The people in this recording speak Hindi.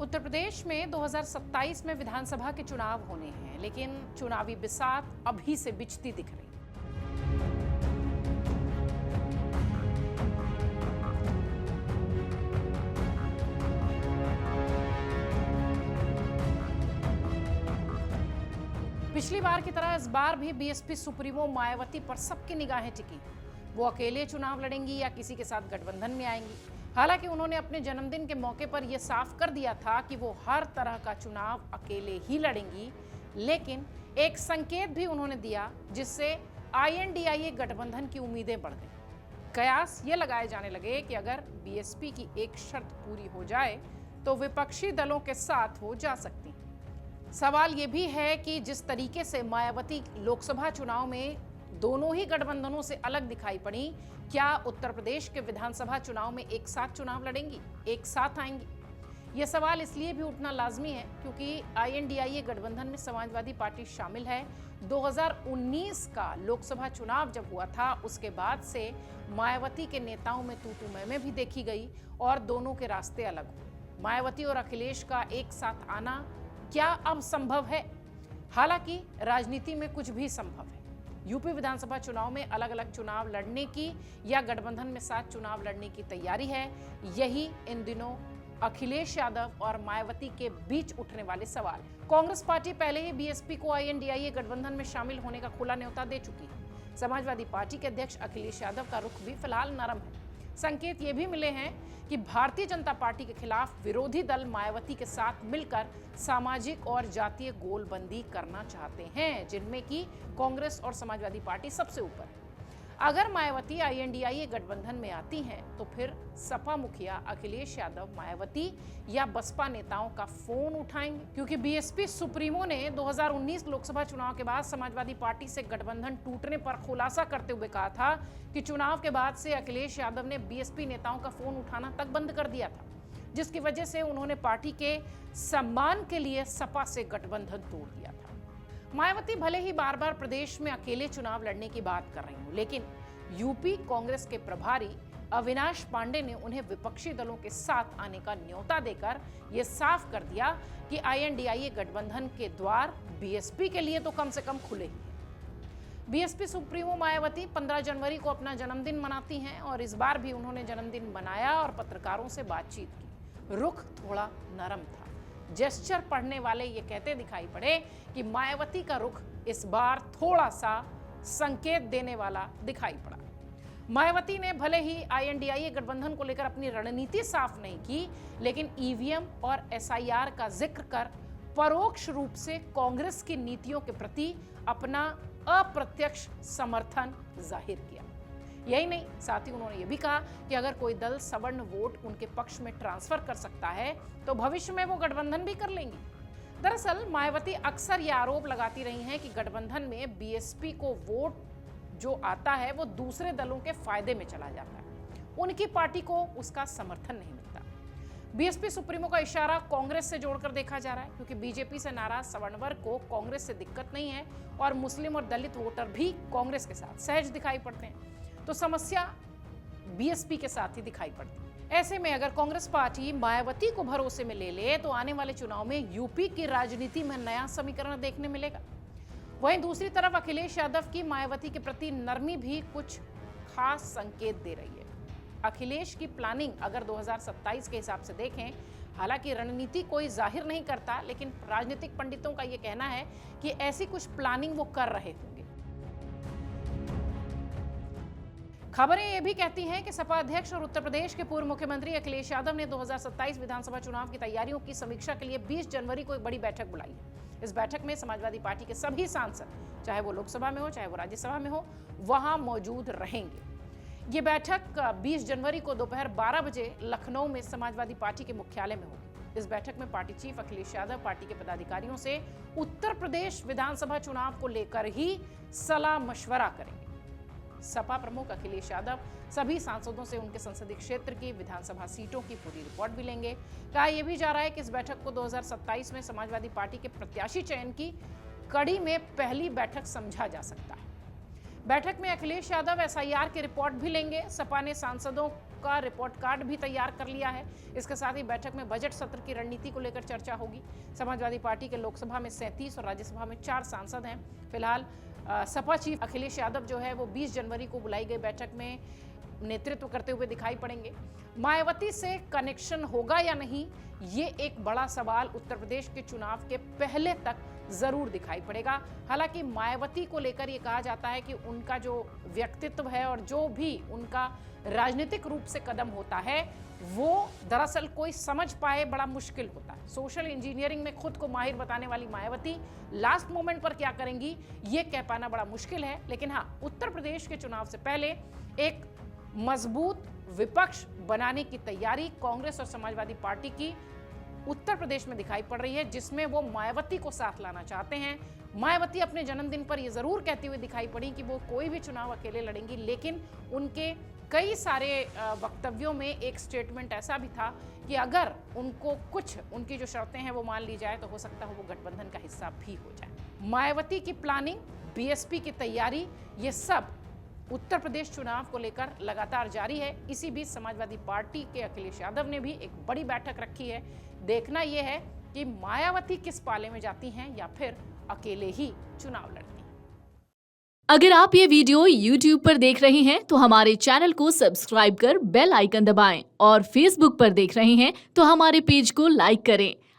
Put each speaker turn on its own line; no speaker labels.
उत्तर प्रदेश में 2027 में विधानसभा के चुनाव होने हैं, लेकिन चुनावी बिसात अभी से बिछती दिख रही। पिछली बार की तरह इस बार भी बीएसपी सुप्रीमो मायावती पर सबकी निगाहें टिकी। वो अकेले चुनाव लड़ेंगी या किसी के साथ गठबंधन में आएंगी। हालांकि उन्होंने अपने जन्मदिन के मौके पर यह साफ कर दिया था कि वो हर तरह का चुनाव अकेले ही लड़ेंगी, लेकिन एक संकेत भी उन्होंने दिया जिससे आईएनडीआईए गठबंधन की उम्मीदें बढ़ गई। कयास ये लगाए जाने लगे कि अगर बीएसपी की एक शर्त पूरी हो जाए तो विपक्षी दलों के साथ वो जा सकती। सवाल ये भी है कि जिस तरीके से मायावती लोकसभा चुनाव में दोनों ही गठबंधनों से अलग दिखाई पड़ी, क्या उत्तर प्रदेश के विधानसभा चुनाव में एक साथ चुनाव लड़ेंगी, एक साथ आएंगी? यह सवाल इसलिए भी उठना लाजमी है क्योंकि आईएनडीआईए गठबंधन में समाजवादी पार्टी शामिल है। 2019 का लोकसभा चुनाव जब हुआ था उसके बाद से मायावती के नेताओं में तू-तू मैं भी देखी गई और दोनों के रास्ते अलग हुए। मायावती और अखिलेश का एक साथ आना क्या अब संभव है? हालांकि राजनीति में कुछ भी संभव है। यूपी विधानसभा चुनाव में अलग अलग चुनाव लड़ने की या गठबंधन में साथ चुनाव लड़ने की तैयारी है। यही इन दिनों अखिलेश यादव और मायावती के बीच उठने वाले सवाल। कांग्रेस पार्टी पहले ही बीएसपी को आईएनडीआईए गठबंधन में शामिल होने का खुला न्योता दे चुकी है। समाजवादी पार्टी के अध्यक्ष अखिलेश यादव का रुख भी फिलहाल नरम है। संकेत ये भी मिले हैं कि भारतीय जनता पार्टी के खिलाफ विरोधी दल मायावती के साथ मिलकर सामाजिक और जातीय गोलबंदी करना चाहते हैं, जिनमें कि कांग्रेस और समाजवादी पार्टी सबसे ऊपर है। अगर मायावती आईएनडीआईए गठबंधन में आती हैं तो फिर सपा मुखिया अखिलेश यादव मायावती या बसपा नेताओं का फोन उठाएंगे, क्योंकि बीएसपी सुप्रीमो ने 2019 लोकसभा चुनाव के बाद समाजवादी पार्टी से गठबंधन टूटने पर खुलासा करते हुए कहा था कि चुनाव के बाद से अखिलेश यादव ने बीएसपी नेताओं का फोन उठाना तक बंद कर दिया था, जिसकी वजह से उन्होंने पार्टी के सम्मान के लिए सपा से गठबंधन तोड़ दिया था। मायावती भले ही बार बार प्रदेश में अकेले चुनाव लड़ने की बात कर रही हूं, लेकिन यूपी कांग्रेस के प्रभारी अविनाश पांडे ने उन्हें विपक्षी दलों के साथ आने का न्योता देकर यह साफ कर दिया कि आईएनडीआईए गठबंधन के द्वार बीएसपी के लिए तो कम से कम खुले ही हैं। बीएसपी सुप्रीमो मायावती 15 जनवरी को अपना जन्मदिन मनाती हैं और इस बार भी उन्होंने जन्मदिन मनाया और पत्रकारों से बातचीत की। रुख थोड़ा नरम था। जेस्चर पढ़ने वाले ये कहते दिखाई पड़े कि मायावती का रुख इस बार थोड़ा सा संकेत देने वाला दिखाई पड़ा। मायावती ने भले ही आईएनडीआईए गठबंधन को लेकर अपनी रणनीति साफ नहीं की, लेकिन ईवीएम और एसआईआर का जिक्र कर परोक्ष रूप से कांग्रेस की नीतियों के प्रति अपना अप्रत्यक्ष समर्थन जाहिर किया। यही नहीं, साथ ही उन्होंने ये भी कहा कि अगर कोई दल सवर्ण वोट उनके पक्ष में ट्रांसफर कर सकता है तो भविष्य में वो गठबंधन भी कर लेंगी। दरअसल मायावती अक्सर ये आरोप लगाती रही हैं कि गठबंधन में बीएसपी को वोट जो आता है वो दूसरे दलों के फायदे में चला जाता है, उनकी पार्टी को उसका समर्थन नहीं मिलता। बीएसपी सुप्रीमो का इशारा कांग्रेस से जोड़कर देखा जा रहा है, क्योंकि बीजेपी से नाराज सवर्ण वर्ग को कांग्रेस से दिक्कत नहीं है और मुस्लिम और दलित वोटर भी कांग्रेस के साथ सहज दिखाई पड़ते हैं, तो समस्या बीएसपी के साथ ही दिखाई पड़ती है। ऐसे में अगर कांग्रेस पार्टी मायावती को भरोसे में ले ले तो आने वाले चुनाव में यूपी की राजनीति में नया समीकरण देखने मिलेगा। वहीं दूसरी तरफ अखिलेश यादव की मायावती के प्रति नरमी भी कुछ खास संकेत दे रही है। अखिलेश की प्लानिंग अगर 2027 के हिसाब से देखें, हालांकि रणनीति कोई जाहिर नहीं करता, लेकिन राजनीतिक पंडितों का यह कहना है कि ऐसी कुछ प्लानिंग वो कर रहे होंगे। खबरें ये भी कहती हैं कि सपा अध्यक्ष और उत्तर प्रदेश के पूर्व मुख्यमंत्री अखिलेश यादव ने 2027 विधानसभा चुनाव की तैयारियों की समीक्षा के लिए 20 जनवरी को एक बड़ी बैठक बुलाई है। इस बैठक में समाजवादी पार्टी के सभी सांसद, चाहे वो लोकसभा में हो चाहे वो राज्यसभा में हो, वहां मौजूद रहेंगे। ये बैठक 20 जनवरी को दोपहर 12 बजे लखनऊ में समाजवादी पार्टी के मुख्यालय में होगी। इस बैठक में party chief Akhilesh Yadav party के पदाधिकारियों से उत्तर प्रदेश विधानसभा चुनाव को लेकर ही सलाह मशवरा करेंगे। सपा प्रमुख अखिलेश यादव सभी सांसदों से उनके संसदीय क्षेत्र की विधानसभा सीटों की पूरी रिपोर्ट भी लेंगे। कहा यह भी जा रहा है कि इस बैठक को 2027 में समाजवादी पार्टी के प्रत्याशी चयन की कड़ी में पहली बैठक समझा जा सकता है। बैठक में अखिलेश यादव एसआईआर की रिपोर्ट भी लेंगे। सपा ने सांसदों का रिपोर्ट कार्ड भी तैयार कर लिया है। इसके साथ ही बैठक में बजट सत्र की रणनीति को लेकर चर्चा होगी। समाजवादी पार्टी के लोकसभा में 37 और राज्यसभा में 4 सांसद हैं। फिलहाल सपा चीफ अखिलेश यादव जो है वो 20 जनवरी को बुलाई गई बैठक में नेतृत्व करते हुए दिखाई पड़ेंगे। मायावती से कनेक्शन होगा या नहीं, ये एक बड़ा सवाल उत्तर प्रदेश के चुनाव के पहले तक जरूर दिखाई पड़ेगा। हालांकि मायावती को लेकर ये कहा जाता है कि उनका जो व्यक्तित्व है और जो भी उनका राजनीतिक रूप से कदम होता है वो दरअसल कोई समझ पाए बड़ा मुश्किल होता है। सोशल इंजीनियरिंग में खुद को माहिर बताने वाली मायावती लास्ट मोमेंट पर क्या करेंगी ये कह पाना बड़ा मुश्किल है। लेकिन हाँ, उत्तर प्रदेश के चुनाव से पहले एक मजबूत विपक्ष बनाने की तैयारी कांग्रेस और समाजवादी पार्टी की उत्तर प्रदेश में दिखाई पड़ रही है, जिसमें वो मायावती को साथ लाना चाहते हैं। मायावती अपने जन्मदिन पर यह जरूर कहती हुई दिखाई पड़ी कि वो कोई भी चुनाव अकेले लड़ेंगी, लेकिन उनके कई सारे वक्तव्यों में एक स्टेटमेंट ऐसा भी था कि अगर उनको कुछ उनकी जो शर्तें हैं वो मान ली जाए तो हो सकता है वो गठबंधन का हिस्सा भी हो जाए। मायावती की प्लानिंग, बीएसपी की तैयारी, ये सब उत्तर प्रदेश चुनाव को लेकर लगातार जारी है। इसी बीच समाजवादी पार्टी के अखिलेश यादव ने भी एक बड़ी बैठक रखी है। देखना यह है कि मायावती किस पाले में जाती हैं या फिर अकेले ही चुनाव लड़ती हैं।
अगर आप ये वीडियो YouTube पर देख रहे हैं तो हमारे चैनल को सब्सक्राइब कर बेल आइकन दबाएं और Facebook पर देख रहे हैं तो हमारे पेज को लाइक करें।